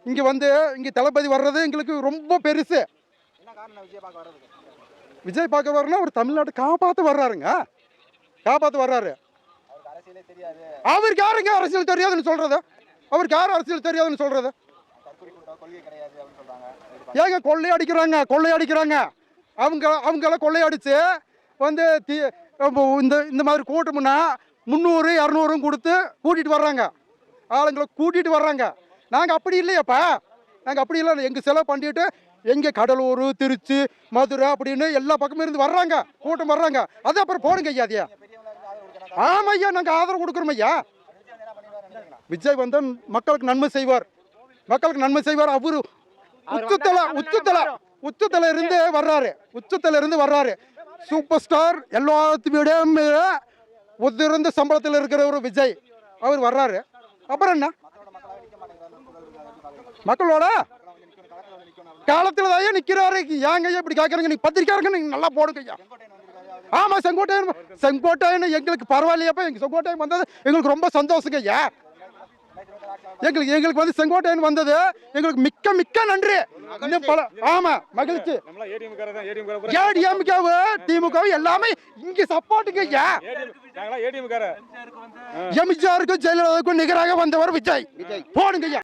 இங்கே வந்து இங்கே தளபதி வர்றது எங்களுக்கு ரொம்ப பெருசு. விஜய் பார்க்க வரனா ஒரு தமிழ்நாட்டை காப்பாற்ற வர்றாருங்க, காப்பாற்ற வர்றாரு. அவருக்கு யாருங்க அரசியல் தெரியாதுன்னு சொல்றது? அவருக்கு யாரும் அரசியல் தெரியாதுன்னு சொல்றது? ஏங்க கொள்ளையடிக்கிறாங்க, கொள்ளையடிக்கிறாங்க. அவங்கள கொள்ளையடிச்சு வந்து இந்த இந்த மாதிரி கூட்டம்னா 300 200 கொடுத்து கூட்டிகிட்டு வர்றாங்க, ஆளுங்களை கூட்டிகிட்டு வர்றாங்க. நாங்கள் அப்படி இல்லையாப்பா, நாங்கள் அப்படி இல்லை. எங்கள் செலவு பண்ணிட்டு எங்கே கடலூர், திருச்சி, மதுரை அப்படின்னு எல்லா பக்கமும் இருந்து வர்றாங்க, கூட்டம் வர்றாங்க. அது அப்புறம் போடுங்க ஐயா அதையா. ஆமாம் ஐயா, நாங்கள் ஆதரவு கொடுக்குறோம் ஐயா. விஜய் வந்து மக்களுக்கு நன்மை செய்வார், மக்களுக்கு நன்மை செய்வார். அவரு உச்சத்தல இருந்து வர்றாரு, உச்சத்தல இருந்து வர்றாரு. சூப்பர் ஸ்டார், எல்லாத்தையும் உதிர்ந்த சம்பளத்தில் இருக்கிற ஒரு விஜய் அவர் வர்றாரு. அப்புறம் என்ன மக்களோட காலத்தில் தான் நிற்கிறாரு. ஏங்க ஐயா இப்படி கேட்குறீங்க? நீங்கள் பத்திரிக்காரங்க, நீங்கள் நல்லா போடுங்க ஐயா. ஆமாம், செங்கோட்டையன் எங்களுக்கு பரவாயில்லையாப்பா. எங்கள் செங்கோட்டையன் வந்தது எங்களுக்கு ரொம்ப சந்தோஷங்க ஐயா. எங்களுக்கு வந்து செங்கோட்டையன் வந்தது எங்களுக்கு மிக்க மிக்க நன்றி. இன்னும் பல ஆமா மகிழ்ச்சி. ஏடிஎம்கே திமுக எல்லாமே இங்க சப்போர்ட்டுங்க ஐயா. எம்ஜிஆருக்கும் ஜெயலலிதாவுக்கும் நிகராக வந்தவர் விஜய். போடுங்க ஐயா.